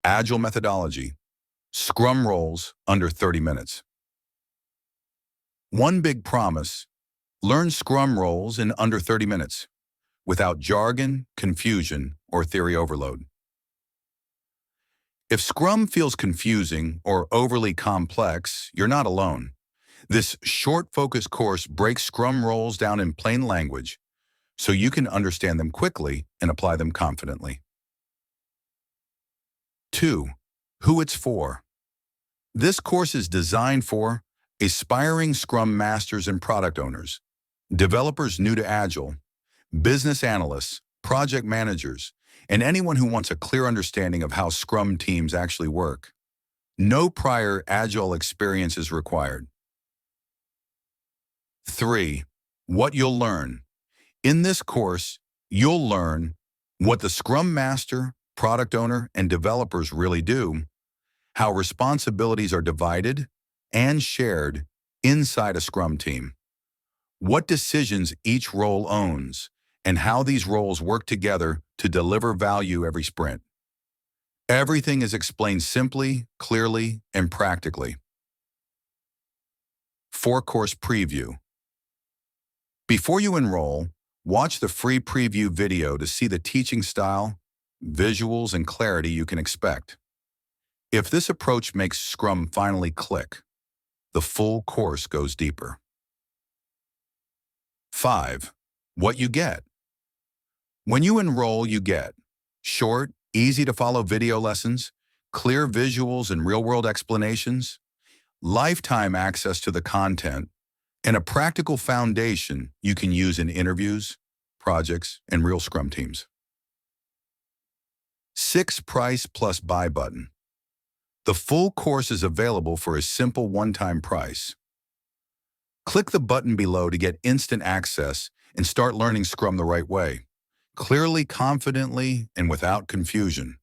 Agile methodology, Scrum roles under 30 minutes. One big promise: learn Scrum roles in under 30 minutes, without jargon, confusion, or theory overload. If Scrum feels confusing or overly complex, you're not alone. This short focus course breaks Scrum roles down in plain language so you can understand them quickly and apply them confidently. 2. Who it's for. This course is designed for aspiring Scrum masters and product owners, developers new to Agile, business analysts, project managers, and anyone who wants a clear understanding of how Scrum teams actually work. No prior Agile experience is required. 3. What you'll learn. In this course, you'll learn what the Scrum Master, product owner, and developers really do, how responsibilities are divided and shared inside a Scrum team, what decisions each role owns, and how these roles work together to deliver value every sprint. Everything is explained simply, clearly, and practically. 4-course preview. Before you enroll, watch the free preview video to see the teaching style, visuals, and clarity you can expect. If this approach makes Scrum finally click, the full course goes deeper. 5. What you get. When you enroll, you get short, easy-to-follow video lessons, clear visuals and real-world explanations, lifetime access to the content, and a practical foundation you can use in interviews, projects, and real Scrum teams. 6. Price plus buy button. The full course is available for a simple one-time price. Click the button below to get instant access and start learning Scrum the right way, clearly, confidently, and without confusion.